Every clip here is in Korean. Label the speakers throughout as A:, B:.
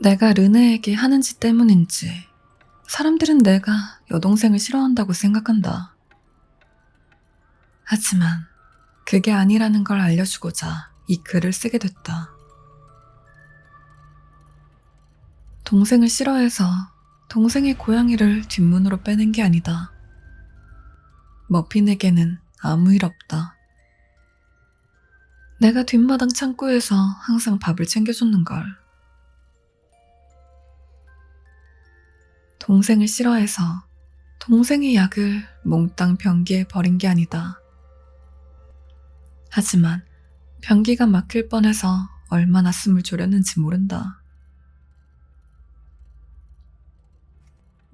A: 내가 르네에게 하는 짓 때문인지 사람들은 내가 여동생을 싫어한다고 생각한다. 하지만 그게 아니라는 걸 알려주고자 이 글을 쓰게 됐다. 동생을 싫어해서 동생의 고양이를 뒷문으로 빼낸 게 아니다. 머핀에게는 아무 일 없다. 내가 뒷마당 창고에서 항상 밥을 챙겨줬는걸. 동생을 싫어해서 동생의 약을 몽땅 변기에 버린 게 아니다. 하지만 변기가 막힐 뻔해서 얼마나 숨을 졸였는지 모른다.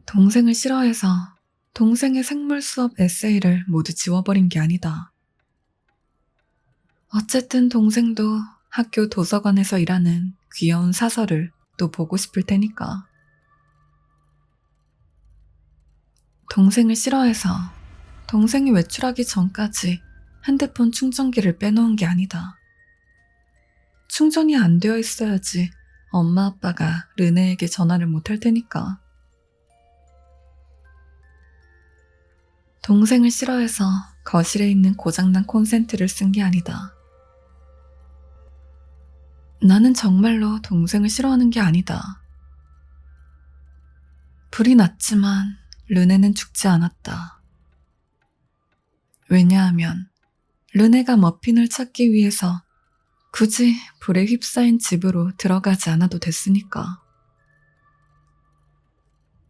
A: 동생을 싫어해서 동생의 생물 수업 에세이를 모두 지워버린 게 아니다. 어쨌든 동생도 학교 도서관에서 일하는 귀여운 사설을 또 보고 싶을 테니까. 동생을 싫어해서 동생이 외출하기 전까지 핸드폰 충전기를 빼놓은 게 아니다. 충전이 안 되어 있어야지 엄마 아빠가 르네에게 전화를 못할 테니까. 동생을 싫어해서 거실에 있는 고장난 콘센트를 쓴 게 아니다. 나는 정말로 동생을 싫어하는 게 아니다. 불이 났지만 르네는 죽지 않았다. 왜냐하면 르네가 머핀을 찾기 위해서 굳이 불에 휩싸인 집으로 들어가지 않아도 됐으니까.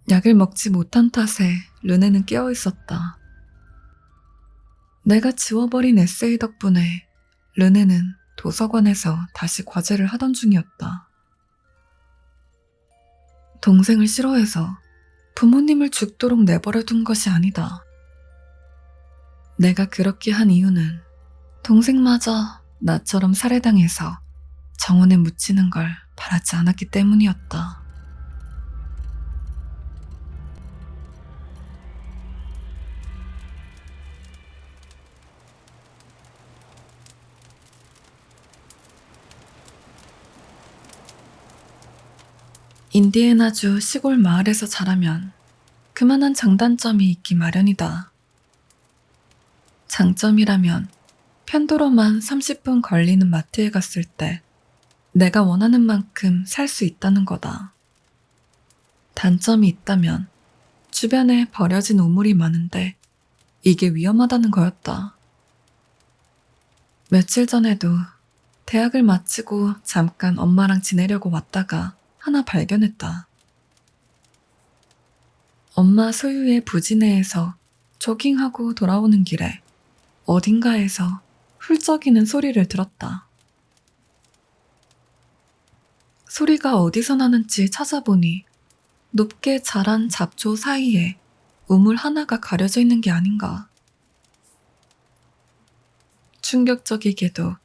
A: 약을 먹지 못한 탓에 르네는 깨어 있었다. 내가 지워버린 에세이 덕분에 르네는 도서관에서 다시 과제를 하던 중이었다. 동생을 싫어해서 부모님을 죽도록 내버려 둔 것이 아니다. 내가 그렇게 한 이유는 동생마저 나처럼 살해당해서 정원에 묻히는 걸 바라지 않았기 때문이었다. 인디애나주 시골 마을에서 자라면 그만한 장단점이 있기 마련이다. 장점이라면 편도로만 30분 걸리는 마트에 갔을 때 내가 원하는 만큼 살 수 있다는 거다. 단점이 있다면 주변에 버려진 우물이 많은데 이게 위험하다는 거였다. 며칠 전에도 대학을 마치고 잠깐 엄마랑 지내려고 왔다가 하나 발견했다. 엄마 소유의 부지 내에서 조깅하고 돌아오는 길에 어딘가에서 훌쩍이는 소리를 들었다. 소리가 어디서 나는지 찾아보니 높게 자란 잡초 사이에 우물 하나가 가려져 있는 게 아닌가. 충격적이게도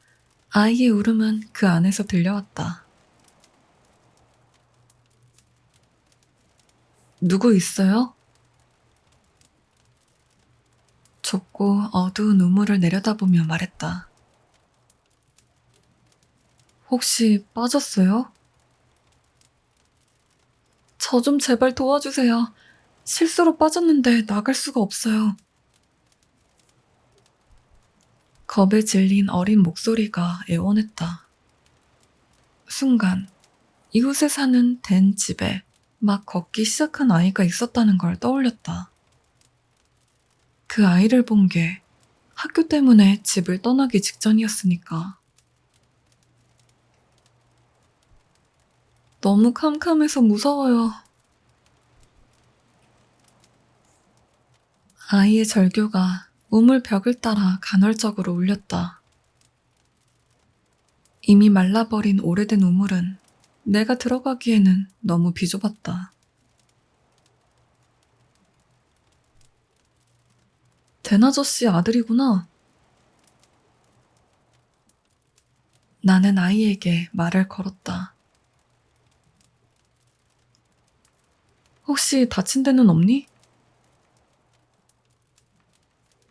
A: 아이의 울음은 그 안에서 들려왔다. 누구 있어요? 좁고 어두운 우물을 내려다보며 말했다. 혹시 빠졌어요? 저 좀 제발 도와주세요. 실수로 빠졌는데 나갈 수가 없어요. 겁에 질린 어린 목소리가 애원했다. 순간 이웃에 사는 된 집에 막 걷기 시작한 아이가 있었다는 걸 떠올렸다. 그 아이를 본 게 학교 때문에 집을 떠나기 직전이었으니까. 너무 캄캄해서 무서워요. 아이의 절규가 우물 벽을 따라 간헐적으로 울렸다. 이미 말라버린 오래된 우물은 내가 들어가기에는 너무 비좁았다. 된 아저씨 아들이구나. 나는 아이에게 말을 걸었다. 혹시 다친 데는 없니?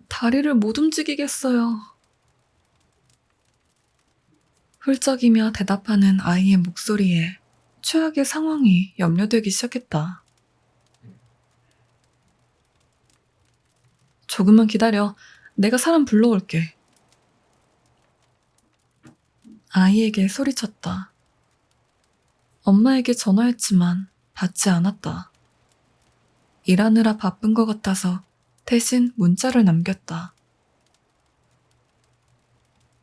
A: 다리를 못 움직이겠어요. 훌쩍이며 대답하는 아이의 목소리에 최악의 상황이 염려되기 시작했다. 조금만 기다려. 내가 사람 불러올게. 아이에게 소리쳤다. 엄마에게 전화했지만 받지 않았다. 일하느라 바쁜 것 같아서 대신 문자를 남겼다.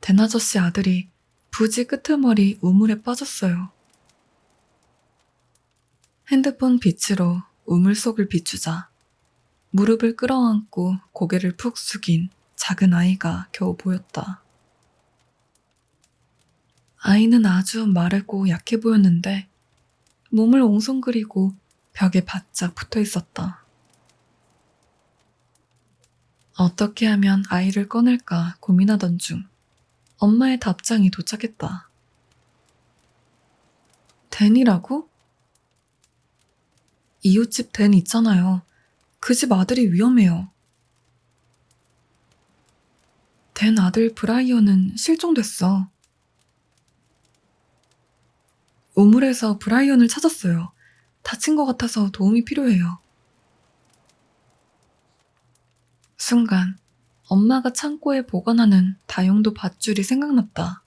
A: 댄아저씨 아들이 부지 끄트머리 우물에 빠졌어요. 핸드폰 빛으로 우물 속을 비추자 무릎을 끌어안고 고개를 푹 숙인 작은 아이가 겨우 보였다. 아이는 아주 마르고 약해 보였는데 몸을 옹성거리고 벽에 바짝 붙어 있었다. 어떻게 하면 아이를 꺼낼까 고민하던 중 엄마의 답장이 도착했다. 댄이라고? 이웃집 댄 있잖아요. 그 집 아들이 위험해요. 댄 아들 브라이언은 실종됐어. 우물에서 브라이언을 찾았어요. 다친 것 같아서 도움이 필요해요. 순간 엄마가 창고에 보관하는 다용도 밧줄이 생각났다.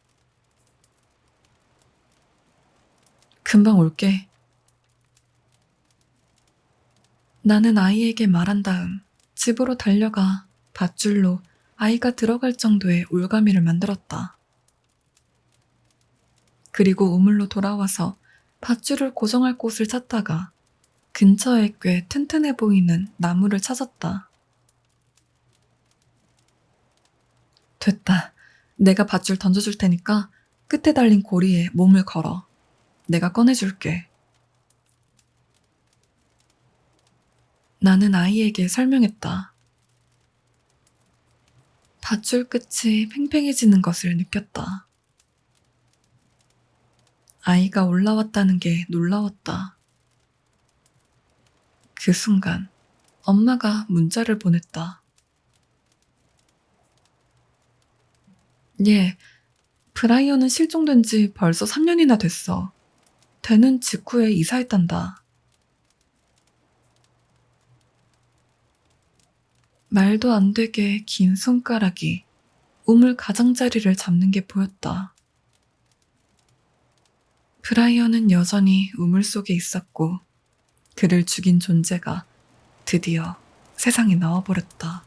A: 금방 올게. 나는 아이에게 말한 다음 집으로 달려가 밧줄로 아이가 들어갈 정도의 올가미를 만들었다. 그리고 우물로 돌아와서 밧줄을 고정할 곳을 찾다가 근처에 꽤 튼튼해 보이는 나무를 찾았다. 됐다. 내가 밧줄 던져줄 테니까 끝에 달린 고리에 몸을 걸어. 내가 꺼내줄게. 나는 아이에게 설명했다. 밧줄 끝이 팽팽해지는 것을 느꼈다. 아이가 올라왔다는 게 놀라웠다. 그 순간 엄마가 문자를 보냈다. 예, 브라이언은 실종된 지 벌써 3년이나 됐어. 댄은 직후에 이사했단다. 말도 안 되게 긴 손가락이 우물 가장자리를 잡는 게 보였다. 브라이언은 여전히 우물 속에 있었고 그를 죽인 존재가 드디어 세상에 나와버렸다.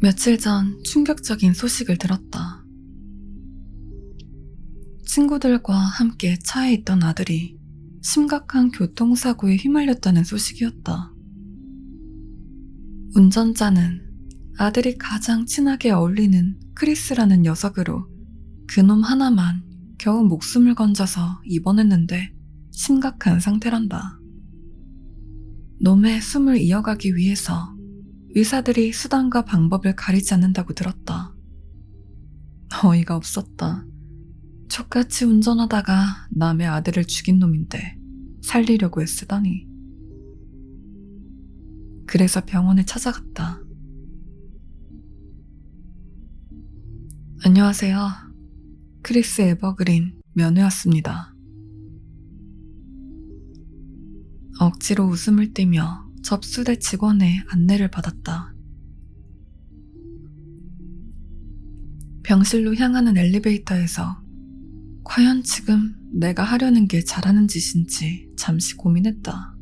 A: 며칠 전 충격적인 소식을 들었다. 친구들과 함께 차에 있던 아들이 심각한 교통사고에 휘말렸다는 소식이었다. 운전자는 아들이 가장 친하게 어울리는 크리스라는 녀석으로 그놈 하나만 겨우 목숨을 건져서 입원했는데 심각한 상태란다. 놈의 숨을 이어가기 위해서 의사들이 수단과 방법을 가리지 않는다고 들었다. 어이가 없었다. 족같이 운전하다가 남의 아들을 죽인 놈인데 살리려고 애쓰다니. 그래서 병원에 찾아갔다. 안녕하세요. 크리스 에버그린 면회왔습니다. 억지로 웃음을 띠며 접수대 직원의 안내를 받았다. 병실로 향하는 엘리베이터에서 과연 지금 내가 하려는 게 잘하는 짓인지 잠시 고민했다.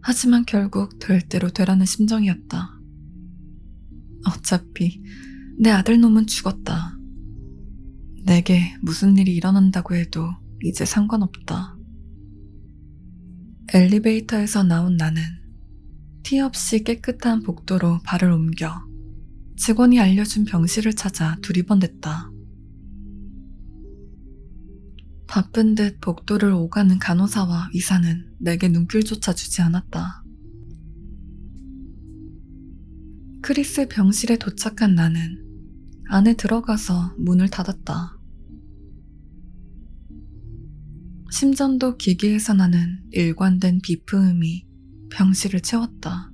A: 하지만 결국 될 대로 되라는 심정이었다. 어차피 내 아들놈은 죽었다. 내게 무슨 일이 일어난다고 해도 이제 상관없다. 엘리베이터에서 나온 나는 티 없이 깨끗한 복도로 발을 옮겨 직원이 알려준 병실을 찾아 두리번댔다. 바쁜 듯 복도를 오가는 간호사와 의사는 내게 눈길조차 주지 않았다. 크리스 병실에 도착한 나는 안에 들어가서 문을 닫았다. 심전도 기계에서 나는 일관된 비프음이 병실을 채웠다.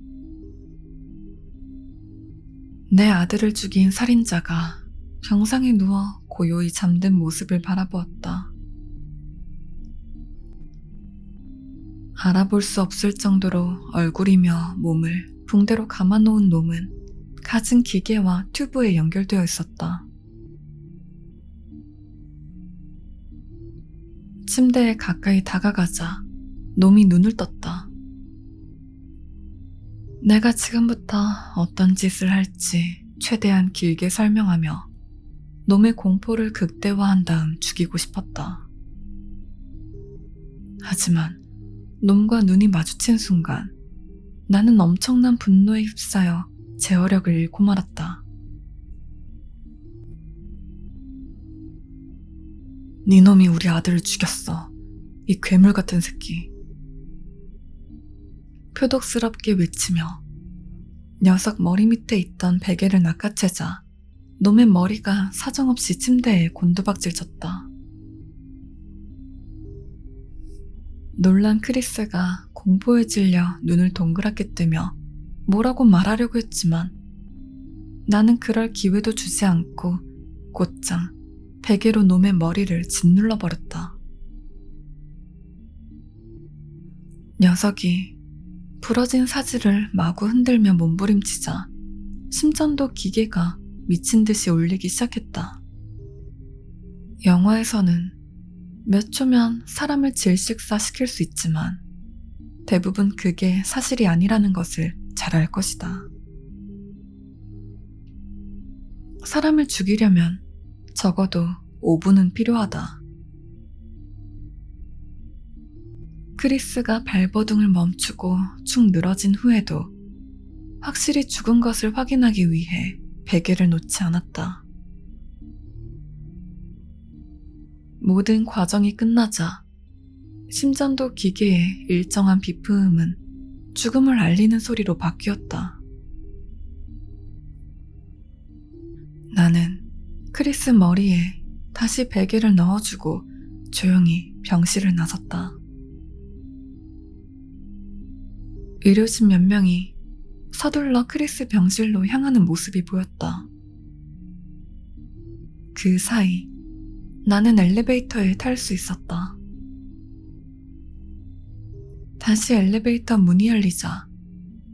A: 내 아들을 죽인 살인자가 병상에 누워 고요히 잠든 모습을 바라보았다. 알아볼 수 없을 정도로 얼굴이며 몸을 붕대로 감아놓은 놈은 갖은 기계와 튜브에 연결되어 있었다. 침대에 가까이 다가가자 놈이 눈을 떴다. 내가 지금부터 어떤 짓을 할지 최대한 길게 설명하며 놈의 공포를 극대화한 다음 죽이고 싶었다. 하지만 놈과 눈이 마주친 순간 나는 엄청난 분노에 휩싸여 제어력을 잃고 말았다. 네 놈이 우리 아들을 죽였어. 이 괴물 같은 새끼. 표독스럽게 외치며 녀석 머리 밑에 있던 베개를 낚아채자 놈의 머리가 사정없이 침대에 곤두박질 쳤다. 놀란 크리스가 공포에 질려 눈을 동그랗게 뜨며 뭐라고 말하려고 했지만 나는 그럴 기회도 주지 않고 곧장 베개로 놈의 머리를 짓눌러 버렸다. 녀석이 부러진 사지를 마구 흔들며 몸부림치자 심전도 기계가 미친 듯이 울리기 시작했다. 영화에서는 몇 초면 사람을 질식사시킬 수 있지만 대부분 그게 사실이 아니라는 것을 잘 알 것이다. 사람을 죽이려면 적어도 5분은 필요하다. 크리스가 발버둥을 멈추고 축 늘어진 후에도 확실히 죽은 것을 확인하기 위해 베개를 놓지 않았다. 모든 과정이 끝나자 심전도 기계의 일정한 비프음은 죽음을 알리는 소리로 바뀌었다. 나는 크리스 머리에 다시 베개를 넣어주고 조용히 병실을 나섰다. 의료진 몇 명이 서둘러 크리스 병실로 향하는 모습이 보였다. 그 사이 나는 엘리베이터에 탈 수 있었다. 다시 엘리베이터 문이 열리자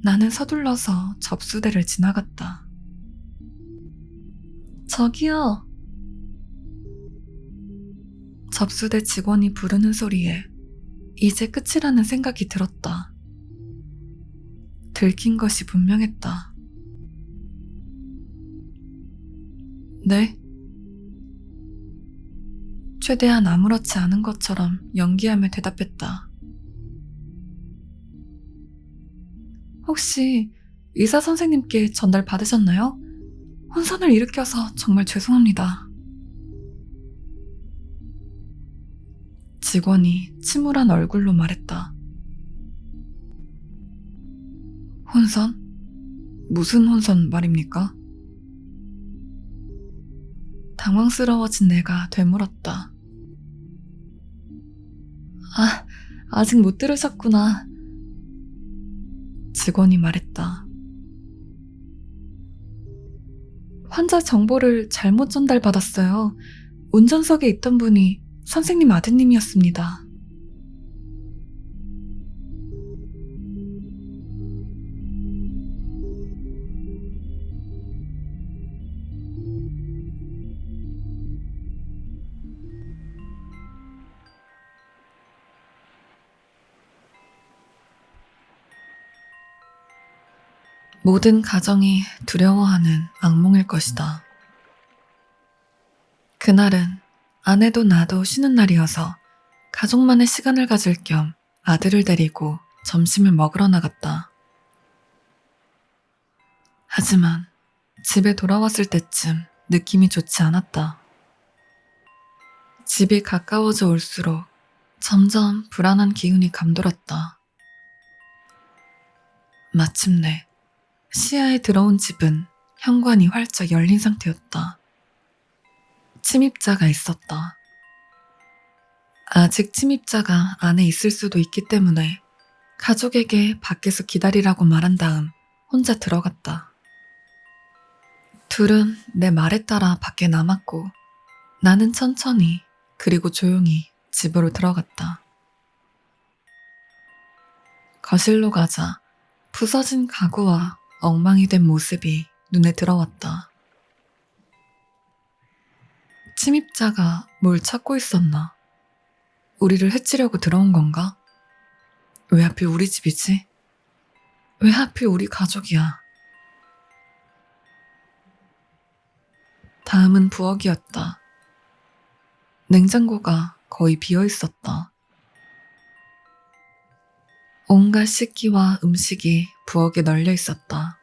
A: 나는 서둘러서 접수대를 지나갔다. 저기요. 접수대 직원이 부르는 소리에 이제 끝이라는 생각이 들었다. 들킨 것이 분명했다. 네? 최대한 아무렇지 않은 것처럼 연기하며 대답했다. 혹시 의사 선생님께 전달 받으셨나요? 혼선을 일으켜서 정말 죄송합니다. 직원이 침울한 얼굴로 말했다. 혼선? 무슨 혼선 말입니까? 당황스러워진 내가 되물었다. 아직 못 들으셨구나. 직원이 말했다. 환자 정보를 잘못 전달받았어요. 운전석에 있던 분이 선생님 아드님이었습니다. 모든 가정이 두려워하는 악몽일 것이다. 그날은 아내도 나도 쉬는 날이어서 가족만의 시간을 가질 겸 아들을 데리고 점심을 먹으러 나갔다. 하지만 집에 돌아왔을 때쯤 느낌이 좋지 않았다. 집이 가까워져 올수록 점점 불안한 기운이 감돌았다. 마침내 시야에 들어온 집은 현관이 활짝 열린 상태였다. 침입자가 있었다. 아직 침입자가 안에 있을 수도 있기 때문에 가족에게 밖에서 기다리라고 말한 다음 혼자 들어갔다. 둘은 내 말에 따라 밖에 남았고 나는 천천히 그리고 조용히 집으로 들어갔다. 거실로 가자 부서진 가구와 엉망이 된 모습이 눈에 들어왔다. 침입자가 뭘 찾고 있었나? 우리를 해치려고 들어온 건가? 왜 하필 우리 집이지? 왜 하필 우리 가족이야? 다음은 부엌이었다. 냉장고가 거의 비어 있었다. 온갖 식기와 음식이 부엌에 널려 있었다.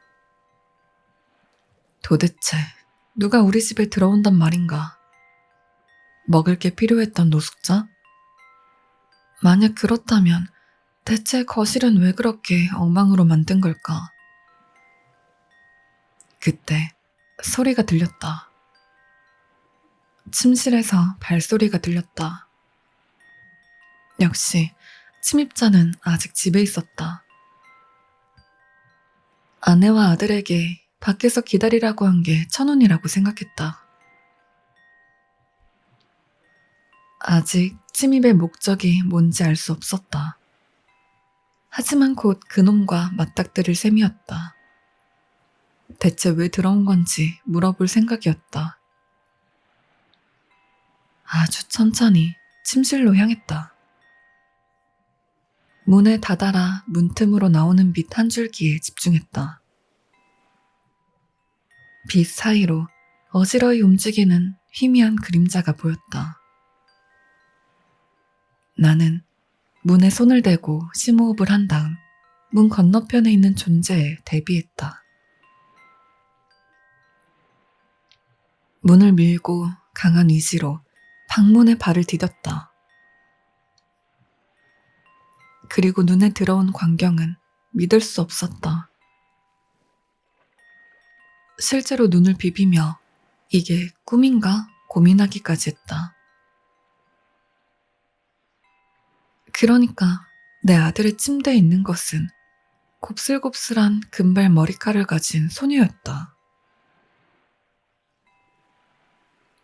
A: 도대체 누가 우리 집에 들어온단 말인가? 먹을 게 필요했던 노숙자? 만약 그렇다면 대체 거실은 왜 그렇게 엉망으로 만든 걸까? 그때 소리가 들렸다. 침실에서 발소리가 들렸다. 역시 침입자는 아직 집에 있었다. 아내와 아들에게 밖에서 기다리라고 한 게 천운이라고 생각했다. 아직 침입의 목적이 뭔지 알 수 없었다. 하지만 곧 그놈과 맞닥뜨릴 셈이었다. 대체 왜 들어온 건지 물어볼 생각이었다. 아주 천천히 침실로 향했다. 문에 닫아라 문틈으로 나오는 빛 한 줄기에 집중했다. 빛 사이로 어지러이 움직이는 희미한 그림자가 보였다. 나는 문에 손을 대고 심호흡을 한 다음 문 건너편에 있는 존재에 대비했다. 문을 밀고 강한 의지로 방문에 발을 디뎠다. 그리고 눈에 들어온 광경은 믿을 수 없었다. 실제로 눈을 비비며 이게 꿈인가 고민하기까지 했다. 그러니까 내 아들의 침대에 있는 것은 곱슬곱슬한 금발 머리카락을 가진 소녀였다.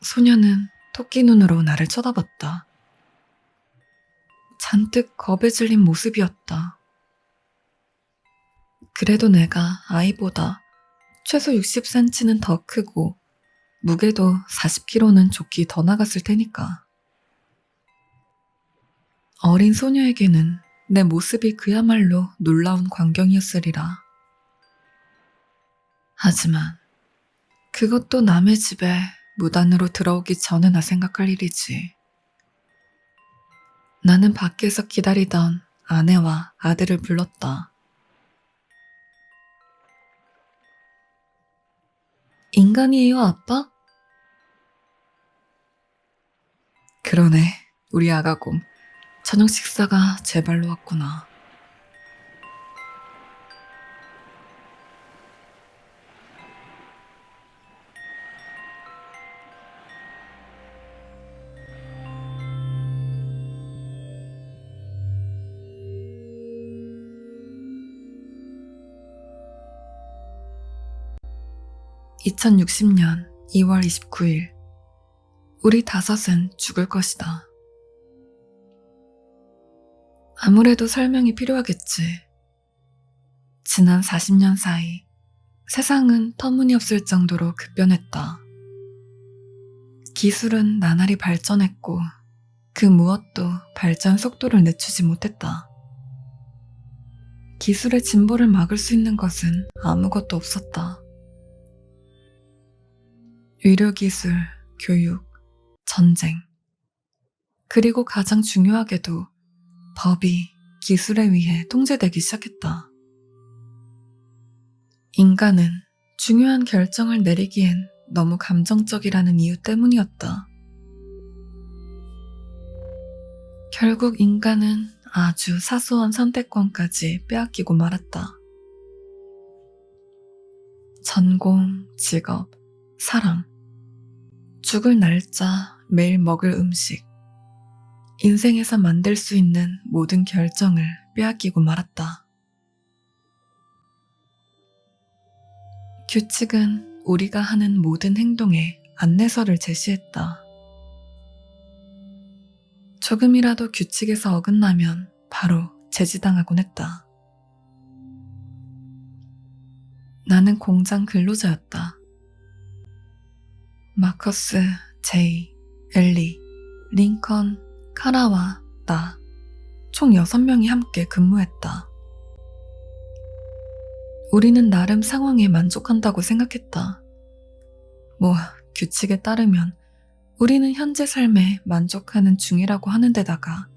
A: 소녀는 토끼 눈으로 나를 쳐다봤다. 잔뜩 겁에 질린 모습이었다. 그래도 내가 아이보다 최소 60cm는 더 크고 무게도 40kg는 좋게 더 나갔을 테니까. 어린 소녀에게는 내 모습이 그야말로 놀라운 광경이었으리라. 하지만 그것도 남의 집에 무단으로 들어오기 전에나 생각할 일이지. 나는 밖에서 기다리던 아내와 아들을 불렀다. 인간이에요, 아빠? 그러네, 우리 아가곰. 저녁 식사가 제 발로 왔구나. (2060년 2월 29일) 우리 다섯은 죽을 것이다. 아무래도 설명이 필요하겠지. 지난 40년 사이 세상은 터무니없을 정도로 급변했다. 기술은 나날이 발전했고 그 무엇도 발전 속도를 늦추지 못했다. 기술의 진보를 막을 수 있는 것은 아무것도 없었다. 의료기술, 교육, 전쟁, 그리고 가장 중요하게도 법이 기술에 의해 통제되기 시작했다. 인간은 중요한 결정을 내리기엔 너무 감정적이라는 이유 때문이었다. 결국 인간은 아주 사소한 선택권까지 빼앗기고 말았다. 전공, 직업, 사랑, 죽을 날짜, 매일 먹을 음식, 인생에서 만들 수 있는 모든 결정을 빼앗기고 말았다. 규칙은 우리가 하는 모든 행동에 안내서를 제시했다. 조금이라도 규칙에서 어긋나면 바로 제지당하곤 했다. 나는 공장 근로자였다. 마커스, 제이, 엘리, 링컨, 카라와 나, 총 6명이 함께 근무했다. 우리는 나름 상황에 만족한다고 생각했다. 규칙에 따르면 우리는 현재 삶에 만족하는 중이라고 하는 데다가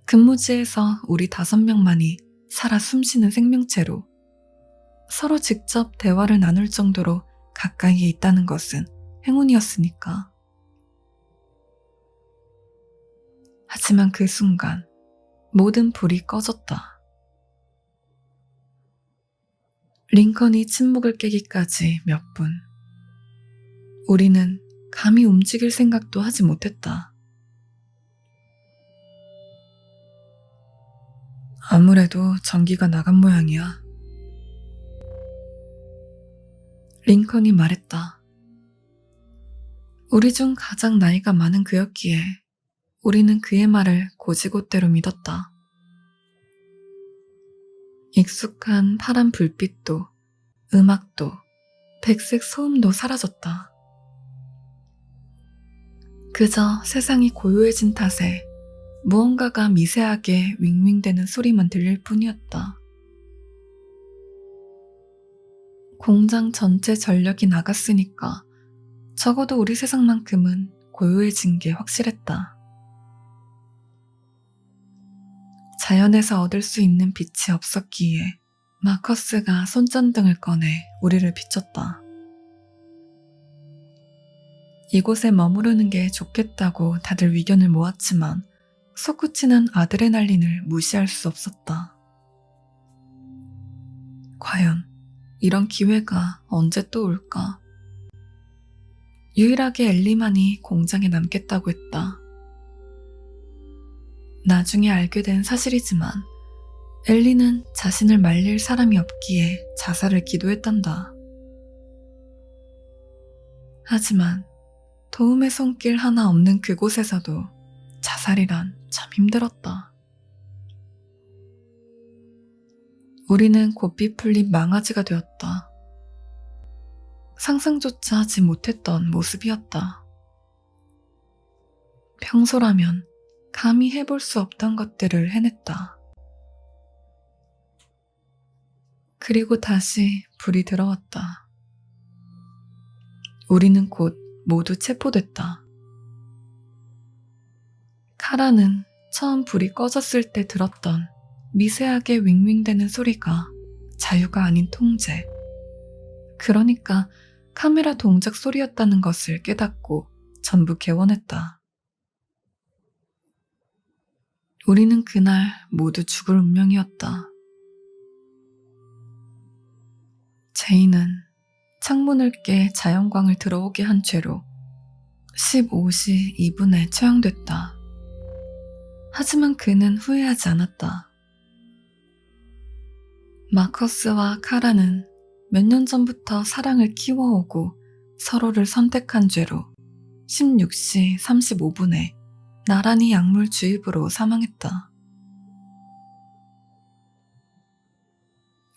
A: 근무지에서 우리 5명만이 살아 숨쉬는 생명체로 서로 직접 대화를 나눌 정도로 가까이에 있다는 것은 행운이었으니까. 하지만 그 순간 모든 불이 꺼졌다. 링컨이 침묵을 깨기까지 몇 분. 우리는 감히 움직일 생각도 하지 못했다. 아무래도 전기가 나간 모양이야. 링컨이 말했다. 우리 중 가장 나이가 많은 그였기에 우리는 그의 말을 곧이곧대로 믿었다. 익숙한 파란 불빛도, 음악도, 백색 소음도 사라졌다. 그저 세상이 고요해진 탓에 무언가가 미세하게 윙윙대는 소리만 들릴 뿐이었다. 공장 전체 전력이 나갔으니까 적어도 우리 세상만큼은 고요해진 게 확실했다. 자연에서 얻을 수 있는 빛이 없었기에 마커스가 손전등을 꺼내 우리를 비췄다. 이곳에 머무르는 게 좋겠다고 다들 의견을 모았지만 솟구치는 아드레날린을 무시할 수 없었다. 과연 이런 기회가 언제 또 올까? 유일하게 엘리만이 공장에 남겠다고 했다. 나중에 알게 된 사실이지만 엘리는 자신을 말릴 사람이 없기에 자살을 기도했단다. 하지만 도움의 손길 하나 없는 그곳에서도 자살이란 참 힘들었다. 우리는 고삐 풀린 망아지가 되었다. 상상조차 하지 못했던 모습이었다. 평소라면 감히 해볼 수 없던 것들을 해냈다. 그리고 다시 불이 들어왔다. 우리는 곧 모두 체포됐다. 카라는 처음 불이 꺼졌을 때 들었던 미세하게 윙윙대는 소리가 자유가 아닌 통제, 그러니까 카메라 동작 소리였다는 것을 깨닫고 전부 개원했다. 우리는 그날 모두 죽을 운명이었다. 제이는 창문을 깨 자연광을 들어오게 한 죄로 15시 2분에 처형됐다. 하지만 그는 후회하지 않았다. 마커스와 카라는 몇 년 전부터 사랑을 키워오고 서로를 선택한 죄로 16시 35분에 나란히 약물 주입으로 사망했다.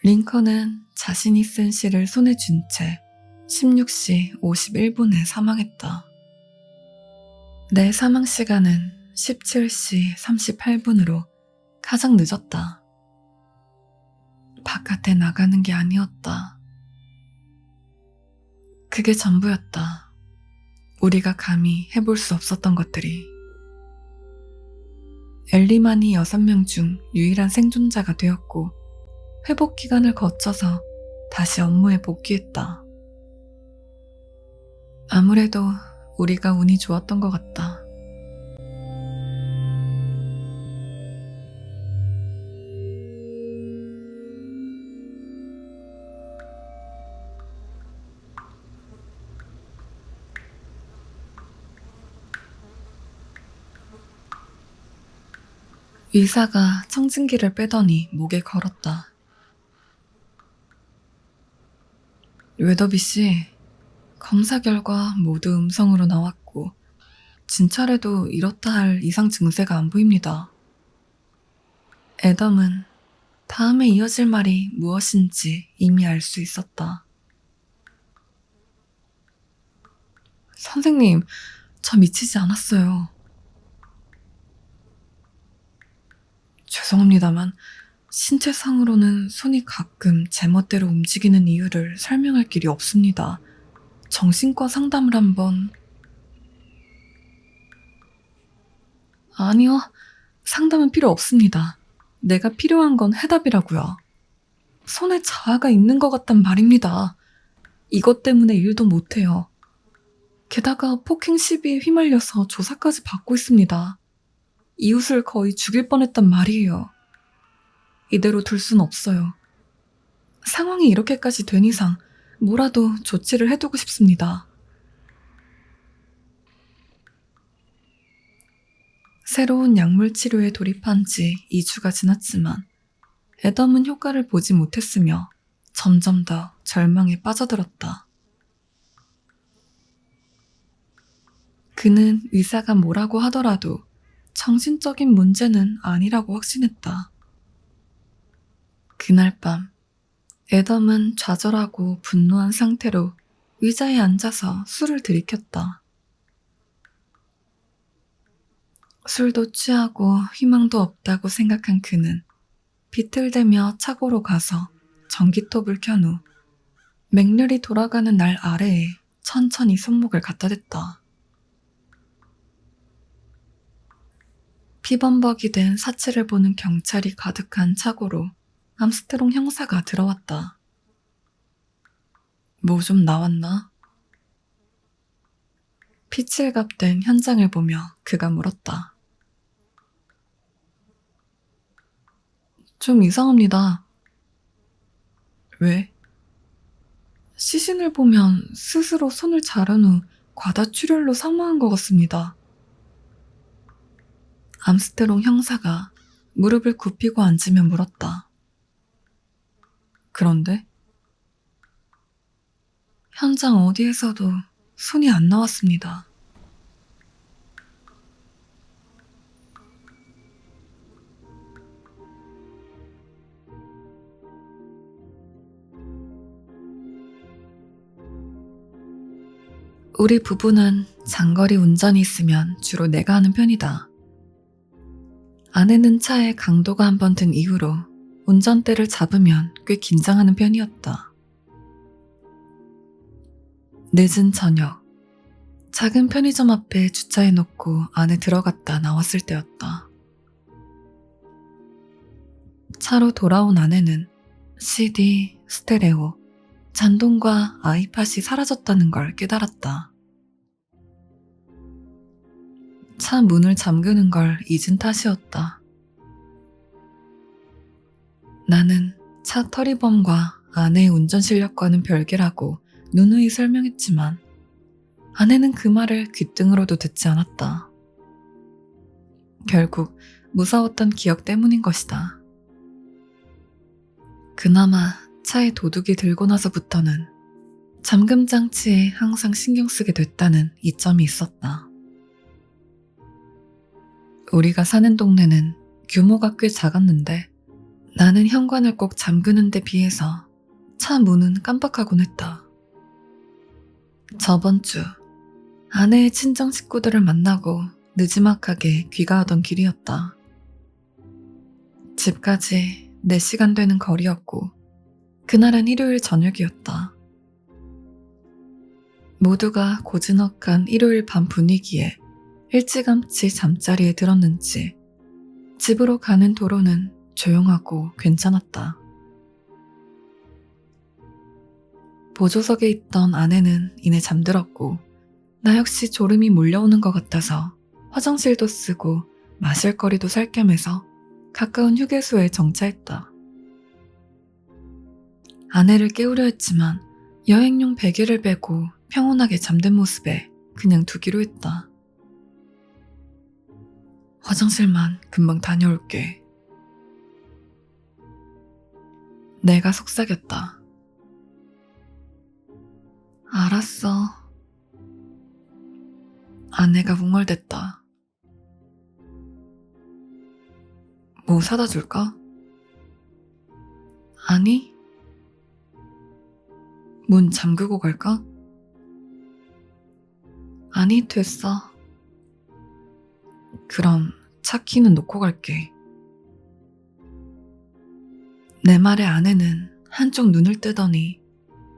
A: 링컨은 자신이 쓴 시를 손에 쥔 채 16시 51분에 사망했다. 내 사망 시간은 17시 38분으로 가장 늦었다. 바깥에 나가는 게 아니었다. 그게 전부였다. 우리가 감히 해볼 수 없었던 것들이. 엘리만이 6명 중 유일한 생존자가 되었고 회복 기간을 거쳐서 다시 업무에 복귀했다. 아무래도 우리가 운이 좋았던 것 같다. 의사가 청진기를 빼더니 목에 걸었다. 웨더비 씨, 검사 결과 모두 음성으로 나왔고 진찰에도 이렇다 할 이상 증세가 안 보입니다. 애덤은 다음에 이어질 말이 무엇인지 이미 알 수 있었다. 선생님, 저 미치지 않았어요. 죄송합니다만 신체상으로는 손이 가끔 제멋대로 움직이는 이유를 설명할 길이 없습니다. 정신과 상담을 한번... 아니요, 상담은 필요 없습니다. 내가 필요한 건 해답이라고요. 손에 자아가 있는 것 같단 말입니다. 이것 때문에 일도 못해요. 게다가 폭행 시비에 휘말려서 조사까지 받고 있습니다. 이웃을 거의 죽일 뻔했단 말이에요. 이대로 둘 순 없어요. 상황이 이렇게까지 된 이상 뭐라도 조치를 해두고 싶습니다. 새로운 약물 치료에 돌입한 지 2주가 지났지만 애덤은 효과를 보지 못했으며 점점 더 절망에 빠져들었다. 그는 의사가 뭐라고 하더라도 정신적인 문제는 아니라고 확신했다. 그날 밤 애덤은 좌절하고 분노한 상태로 의자에 앉아서 술을 들이켰다. 술도 취하고 희망도 없다고 생각한 그는 비틀대며 차고로 가서 전기톱을 켠 후 맥렬히 돌아가는 날 아래에 천천히 손목을 갖다 댔다. 피범벅이 된 사체를 보는 경찰이 가득한 차고로 암스트롱 형사가 들어왔다. 뭐 좀 나왔나? 피칠갑된 현장을 보며 그가 물었다. 좀 이상합니다. 왜? 시신을 보면 스스로 손을 자른 후 과다출혈로 사망한 것 같습니다. 암스트롱 형사가 무릎을 굽히고 앉으며 물었다. 그런데? 현장 어디에서도 손이 안 나왔습니다. 우리 부부는 장거리 운전이 있으면 주로 내가 하는 편이다. 아내는 차에 강도가 한 번 든 이후로 운전대를 잡으면 꽤 긴장하는 편이었다. 늦은 저녁, 작은 편의점 앞에 주차해놓고 안에 들어갔다 나왔을 때였다. 차로 돌아온 아내는 CD, 스테레오, 잔동과 아이팟이 사라졌다는 걸 깨달았다. 차 문을 잠그는 걸 잊은 탓이었다. 나는 차 터리범과 아내의 운전 실력과는 별개라고 누누이 설명했지만 아내는 그 말을 귓등으로도 듣지 않았다. 결국 무서웠던 기억 때문인 것이다. 그나마 차에 도둑이 들고 나서부터는 잠금 장치에 항상 신경 쓰게 됐다는 이점이 있었다. 우리가 사는 동네는 규모가 꽤 작았는데 나는 현관을 꼭 잠그는 데 비해서 차 문은 깜빡하곤 했다. 저번 주 아내의 친정 식구들을 만나고 느지막하게 귀가하던 길이었다. 집까지 4시간 되는 거리였고 그날은 일요일 저녁이었다. 모두가 고즈넉한 일요일 밤 분위기에 일찌감치 잠자리에 들었는지 집으로 가는 도로는 조용하고 괜찮았다. 보조석에 있던 아내는 이내 잠들었고 나 역시 졸음이 몰려오는 것 같아서 화장실도 쓰고 마실 거리도 살 겸해서 가까운 휴게소에 정차했다. 아내를 깨우려 했지만 여행용 베개를 베고 평온하게 잠든 모습에 그냥 두기로 했다. 화장실만 금방 다녀올게. 내가 속삭였다. 알았어. 아내가 웅얼댔다. 뭐 사다 줄까? 아니. 문 잠그고 갈까? 아니, 됐어. 그럼 차 키는 놓고 갈게. 내 말에 아내는 한쪽 눈을 뜨더니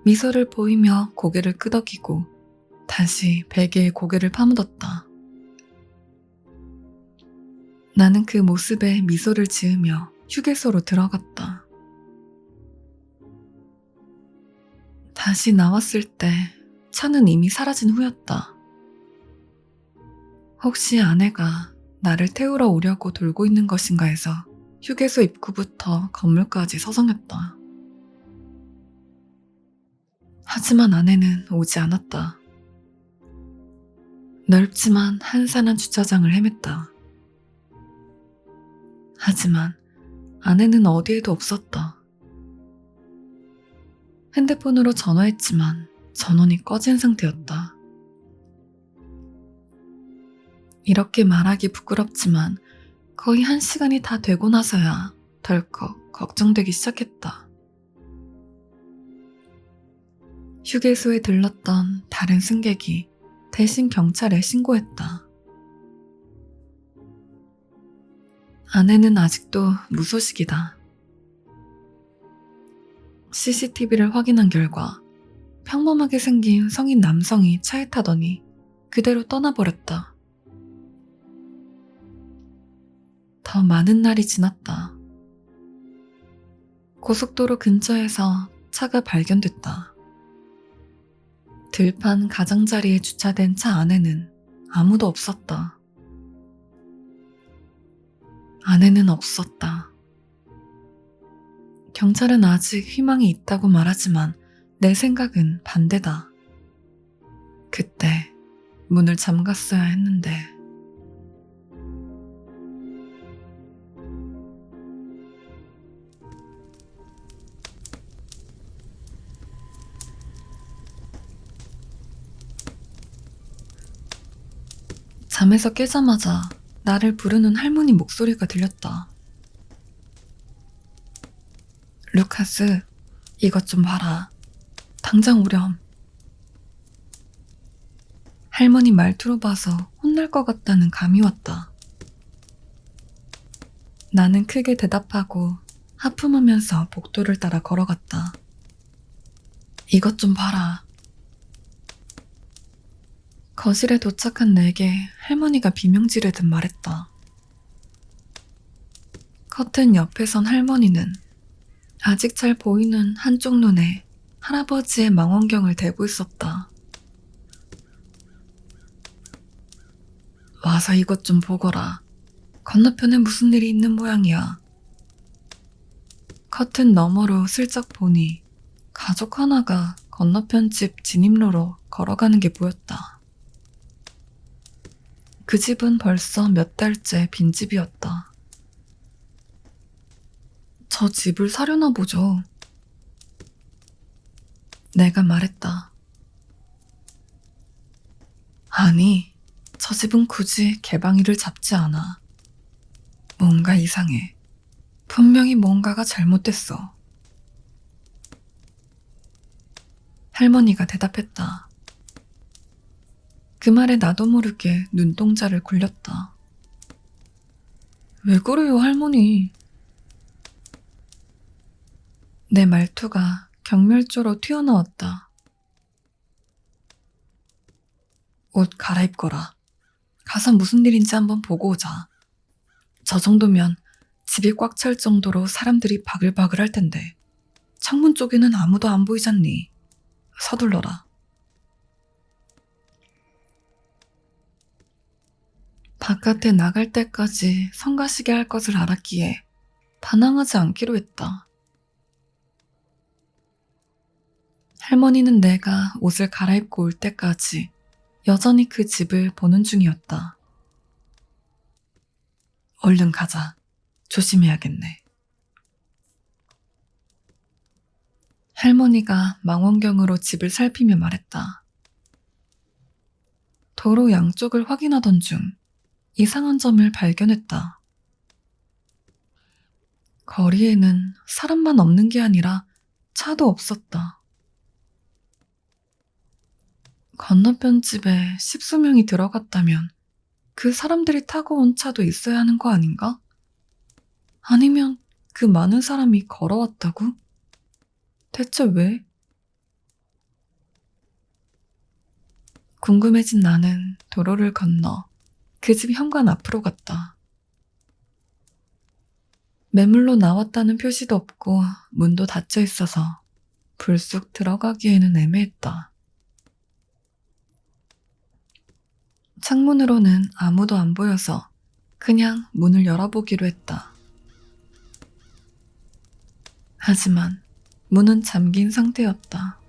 A: 미소를 보이며 고개를 끄덕이고 다시 베개에 고개를 파묻었다. 나는 그 모습에 미소를 지으며 휴게소로 들어갔다. 다시 나왔을 때 차는 이미 사라진 후였다. 혹시 아내가 나를 태우러 오려고 돌고 있는 것인가 해서 휴게소 입구부터 건물까지 서성였다. 하지만 아내는 오지 않았다. 넓지만 한산한 주차장을 헤맸다. 하지만 아내는 어디에도 없었다. 핸드폰으로 전화했지만 전원이 꺼진 상태였다. 이렇게 말하기 부끄럽지만 거의 1시간이 다 되고 나서야 덜컥 걱정되기 시작했다. 휴게소에 들렀던 다른 승객이 대신 경찰에 신고했다. 아내는 아직도 무소식이다. CCTV를 확인한 결과 평범하게 생긴 성인 남성이 차에 타더니 그대로 떠나버렸다. 더 많은 날이 지났다. 고속도로 근처에서 차가 발견됐다. 들판 가장자리에 주차된 차 안에는 아무도 없었다. 아내는 없었다. 경찰은 아직 희망이 있다고 말하지만 내 생각은 반대다. 그때 문을 잠갔어야 했는데. 잠에서 깨자마자 나를 부르는 할머니 목소리가 들렸다. 루카스, 이것 좀 봐라. 당장 오렴. 할머니 말투로 봐서 혼날 것 같다는 감이 왔다. 나는 크게 대답하고 하품하면서 복도를 따라 걸어갔다. 이것 좀 봐라. 거실에 도착한 내게 할머니가 비명 지르듯 말했다. 커튼 옆에 선 할머니는 아직 잘 보이는 한쪽 눈에 할아버지의 망원경을 대고 있었다. 와서 이것 좀 보거라. 건너편에 무슨 일이 있는 모양이야. 커튼 너머로 슬쩍 보니 가족 하나가 건너편 집 진입로로 걸어가는 게 보였다. 그 집은 벌써 몇 달째 빈집이었다. 저 집을 사려나 보죠. 내가 말했다. 아니, 저 집은 굳이 개방일을 잡지 않아. 뭔가 이상해. 분명히 뭔가가 잘못됐어. 할머니가 대답했다. 그 말에 나도 모르게 눈동자를 굴렸다. 왜 그래요, 할머니? 내 말투가 경멸조로 튀어나왔다. 옷 갈아입거라. 가서 무슨 일인지 한번 보고 오자. 저 정도면 집이 꽉 찰 정도로 사람들이 바글바글 할 텐데 창문 쪽에는 아무도 안 보이잖니. 서둘러라. 바깥에 나갈 때까지 성가시게 할 것을 알았기에 반항하지 않기로 했다. 할머니는 내가 옷을 갈아입고 올 때까지 여전히 그 집을 보는 중이었다. 얼른 가자. 조심해야겠네. 할머니가 망원경으로 집을 살피며 말했다. 도로 양쪽을 확인하던 중 이상한 점을 발견했다. 거리에는 사람만 없는 게 아니라 차도 없었다. 건너편 집에 십수명이 들어갔다면 그 사람들이 타고 온 차도 있어야 하는 거 아닌가? 아니면 그 많은 사람이 걸어왔다고? 대체 왜? 궁금해진 나는 도로를 건너 그 집 현관 앞으로 갔다. 매물로 나왔다는 표시도 없고 문도 닫혀 있어서 불쑥 들어가기에는 애매했다. 창문으로는 아무도 안 보여서 그냥 문을 열어보기로 했다. 하지만 문은 잠긴 상태였다.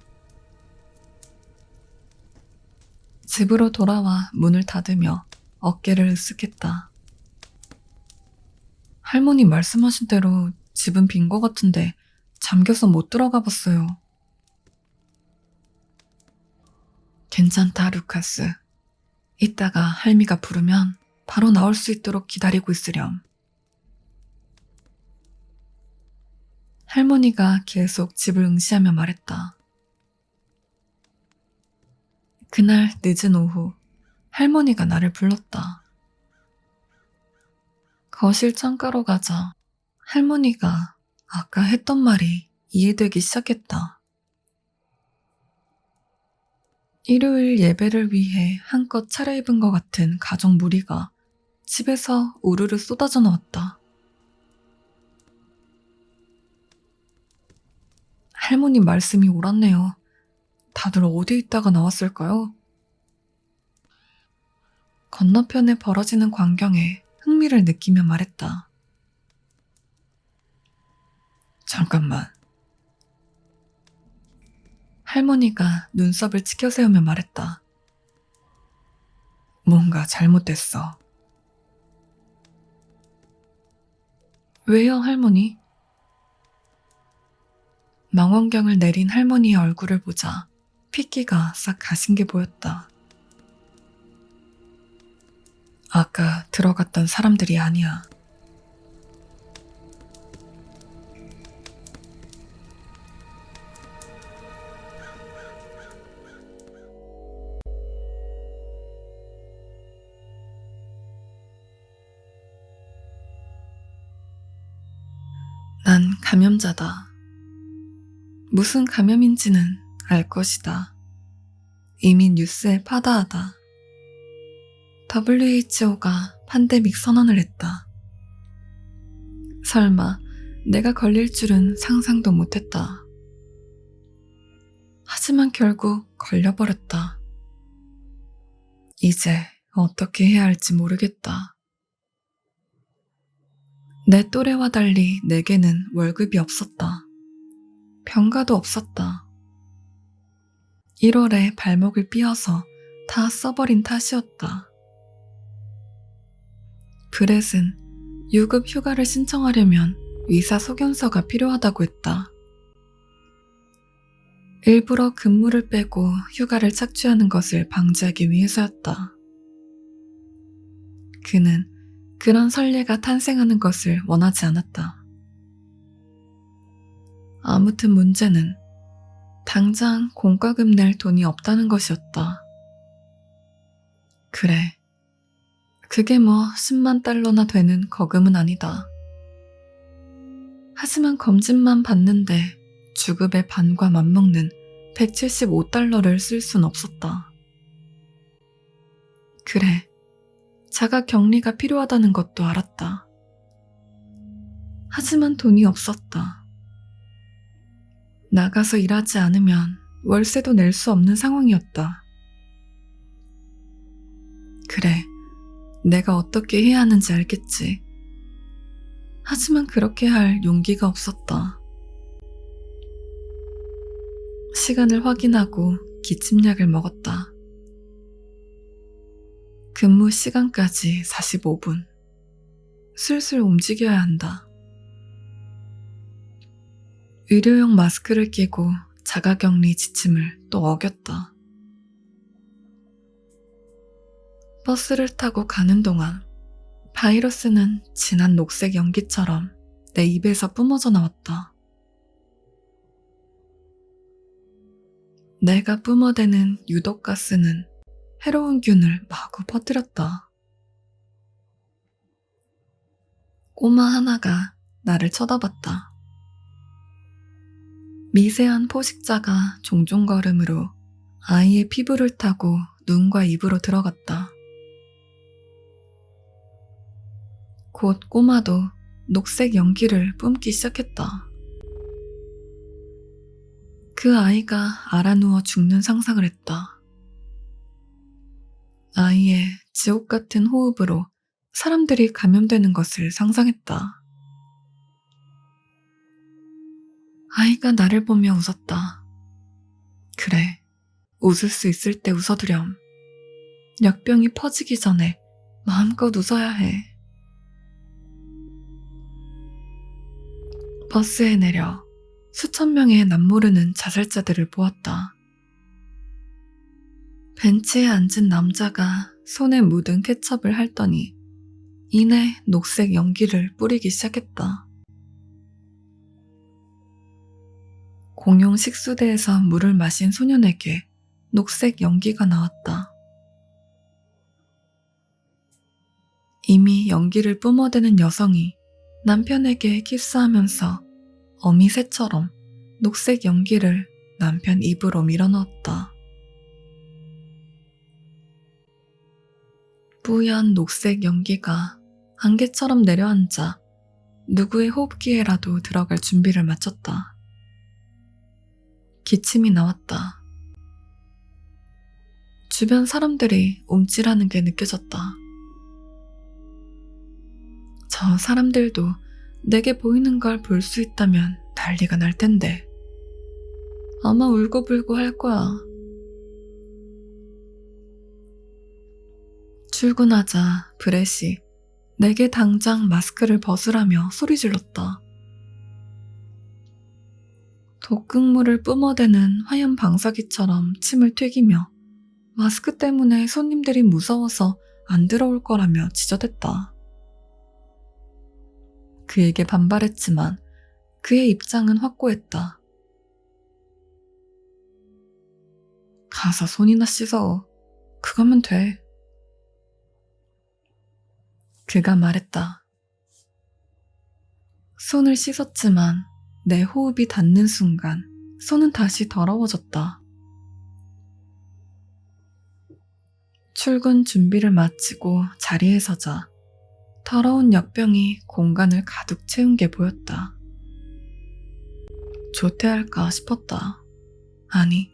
A: 집으로 돌아와 문을 닫으며 어깨를 으쓱했다. 할머니 말씀하신 대로 집은 빈 것 같은데 잠겨서 못 들어가 봤어요. 괜찮다, 루카스. 이따가 할미가 부르면 바로 나올 수 있도록 기다리고 있으렴. 할머니가 계속 집을 응시하며 말했다. 그날 늦은 오후 할머니가 나를 불렀다. 거실 창가로 가자 할머니가 아까 했던 말이 이해되기 시작했다. 일요일 예배를 위해 한껏 차려입은 것 같은 가족 무리가 집에서 우르르 쏟아져 나왔다. 할머니 말씀이 옳았네요. 다들 어디 있다가 나왔을까요? 건너편에 벌어지는 광경에 흥미를 느끼며 말했다. 잠깐만. 할머니가 눈썹을 치켜세우며 말했다. 뭔가 잘못됐어. 왜요, 할머니? 망원경을 내린 할머니의 얼굴을 보자 핏기가 싹 가신 게 보였다. 아까 들어갔던 사람들이 아니야. 난 감염자다. 무슨 감염인지는 알 것이다. 이미 뉴스에 파다하다. WHO가 팬데믹 선언을 했다. 설마 내가 걸릴 줄은 상상도 못했다. 하지만 결국 걸려버렸다. 이제 어떻게 해야 할지 모르겠다. 내 또래와 달리 내게는 월급이 없었다. 병가도 없었다. 1월에 발목을 삐어서 다 써버린 탓이었다. 브렛은 유급 휴가를 신청하려면 의사소견서가 필요하다고 했다. 일부러 근무를 빼고 휴가를 착취하는 것을 방지하기 위해서였다. 그는 그런 선례가 탄생하는 것을 원하지 않았다. 아무튼 문제는 당장 공과금 낼 돈이 없다는 것이었다. 그래, 그게 뭐 10만 달러나 되는 거금은 아니다. 하지만 검진만 받는데 주급의 반과 맞먹는 175달러를 쓸 순 없었다. 그래, 자가 격리가 필요하다는 것도 알았다. 하지만 돈이 없었다. 나가서 일하지 않으면 월세도 낼 수 없는 상황이었다. 그래, 내가 어떻게 해야 하는지 알겠지. 하지만 그렇게 할 용기가 없었다. 시간을 확인하고 기침약을 먹었다. 근무 시간까지 45분. 슬슬 움직여야 한다. 의료용 마스크를 끼고 자가격리 지침을 또 어겼다. 버스를 타고 가는 동안 바이러스는 진한 녹색 연기처럼 내 입에서 뿜어져 나왔다. 내가 뿜어대는 유독가스는 해로운 균을 마구 퍼뜨렸다. 꼬마 하나가 나를 쳐다봤다. 미세한 포식자가 종종 걸음으로 아이의 피부를 타고 눈과 입으로 들어갔다. 곧 꼬마도 녹색 연기를 뿜기 시작했다. 그 아이가 알아누워 죽는 상상을 했다. 아이의 지옥 같은 호흡으로 사람들이 감염되는 것을 상상했다. 아이가 나를 보며 웃었다. 그래, 웃을 수 있을 때 웃어두렴. 역병이 퍼지기 전에 마음껏 웃어야 해. 버스에 내려 수천 명의 남모르는 자살자들을 보았다. 벤치에 앉은 남자가 손에 묻은 케첩을 핥더니 이내 녹색 연기를 뿌리기 시작했다. 공용 식수대에서 물을 마신 소년에게 녹색 연기가 나왔다. 이미 연기를 뿜어대는 여성이 남편에게 키스하면서 어미새처럼 녹색 연기를 남편 입으로 밀어넣었다. 뿌연 녹색 연기가 안개처럼 내려앉아 누구의 호흡기에라도 들어갈 준비를 마쳤다. 기침이 나왔다. 주변 사람들이 움찔하는 게 느껴졌다. 저 사람들도 내게 보이는 걸 볼 수 있다면 난리가 날 텐데. 아마 울고불고 할 거야. 출근하자 브렛이 내게 당장 마스크를 벗으라며 소리 질렀다. 독극물을 뿜어대는 화염 방사기처럼 침을 튀기며 마스크 때문에 손님들이 무서워서 안 들어올 거라며 지저댔다. 그에게 반발했지만 그의 입장은 확고했다. 가서 손이나 씻어. 그거면 돼. 그가 말했다. 손을 씻었지만 내 호흡이 닿는 순간 손은 다시 더러워졌다. 출근 준비를 마치고 자리에 서자 더러운 역병이 공간을 가득 채운 게 보였다. 조퇴할까 싶었다. 아니,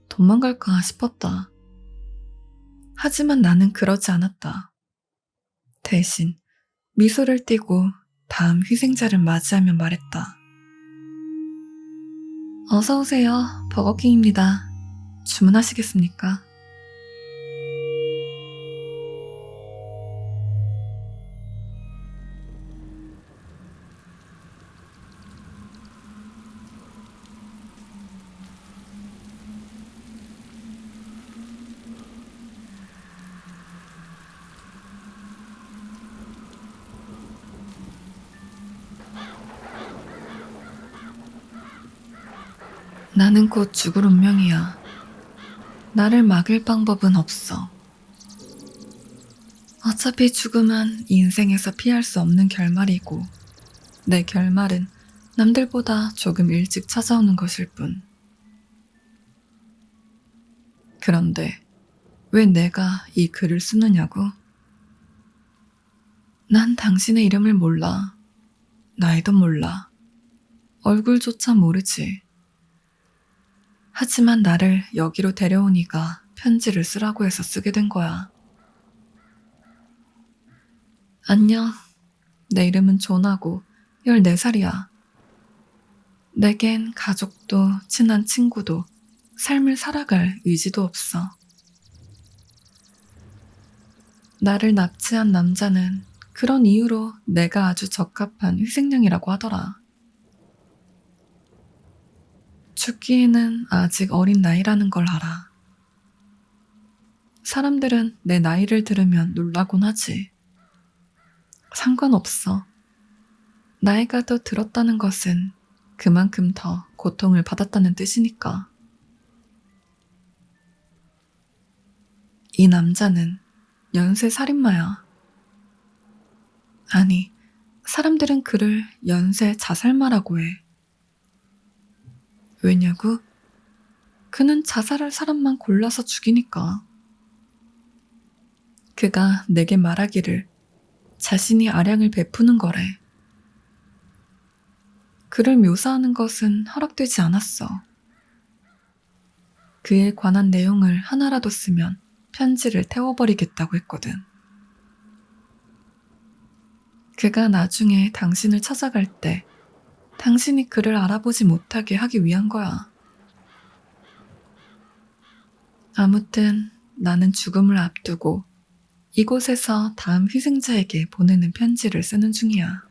A: 도망갈까 싶었다. 하지만 나는 그러지 않았다. 대신 미소를 띠고 다음 희생자를 맞이하며 말했다. 어서오세요. 버거킹입니다. 주문하시겠습니까? 나는 곧 죽을 운명이야. 나를 막을 방법은 없어. 어차피 죽음은 인생에서 피할 수 없는 결말이고 내 결말은 남들보다 조금 일찍 찾아오는 것일 뿐. 그런데 왜 내가 이 글을 쓰느냐고? 난 당신의 이름을 몰라. 나이도 몰라. 얼굴조차 모르지. 하지만 나를 여기로 데려오니까 편지를 쓰라고 해서 쓰게 된 거야. 안녕. 내 이름은 조나고 14살이야. 내겐 가족도 친한 친구도 삶을 살아갈 의지도 없어. 나를 납치한 남자는 그런 이유로 내가 아주 적합한 희생양이라고 하더라. 죽기에는 아직 어린 나이라는 걸 알아. 사람들은 내 나이를 들으면 놀라곤 하지. 상관없어. 나이가 더 들었다는 것은 그만큼 더 고통을 받았다는 뜻이니까. 이 남자는 연쇄 살인마야. 아니, 사람들은 그를 연쇄 자살마라고 해. 왜냐고? 그는 자살할 사람만 골라서 죽이니까. 그가 내게 말하기를 자신이 아량을 베푸는 거래. 그를 묘사하는 것은 허락되지 않았어. 그에 관한 내용을 하나라도 쓰면 편지를 태워버리겠다고 했거든. 그가 나중에 당신을 찾아갈 때 당신이 그를 알아보지 못하게 하기 위한 거야. 아무튼 나는 죽음을 앞두고 이곳에서 다음 희생자에게 보내는 편지를 쓰는 중이야.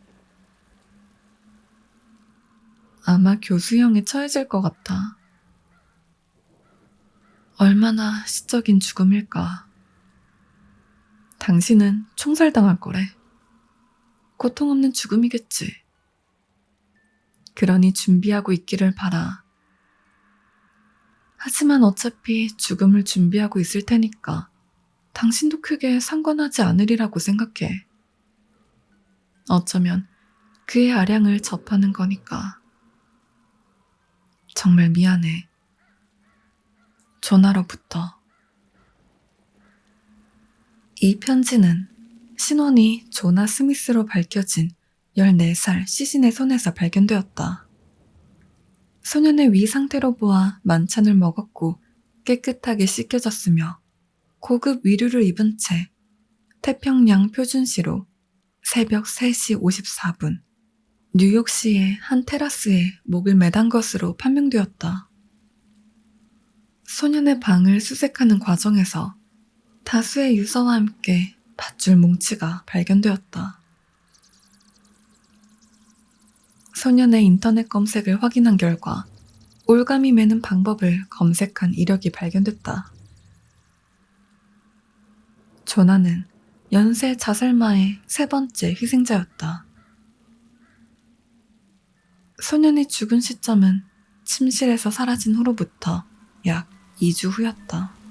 A: 아마 교수형에 처해질 것 같아. 얼마나 시적인 죽음일까. 당신은 총살당할 거래. 고통 없는 죽음이겠지. 그러니 준비하고 있기를 바라. 하지만 어차피 죽음을 준비하고 있을 테니까 당신도 크게 상관하지 않으리라고 생각해. 어쩌면 그의 아량을 접하는 거니까. 정말 미안해. 조나로부터. 이 편지는 신원이 조나 스미스로 밝혀진 14살 시신의 손에서 발견되었다. 소년의 위 상태로 보아 만찬을 먹었고 깨끗하게 씻겨졌으며 고급 위류를 입은 채 태평양 표준시로 새벽 3시 54분 뉴욕시의 한 테라스에 목을 매단 것으로 판명되었다. 소년의 방을 수색하는 과정에서 다수의 유서와 함께 밧줄 뭉치가 발견되었다. 소년의 인터넷 검색을 확인한 결과 올가미 매는 방법을 검색한 이력이 발견됐다. 조나는 연쇄 자살마의 3번째 희생자였다. 소년이 죽은 시점은 침실에서 사라진 후로부터 약 2주 후였다.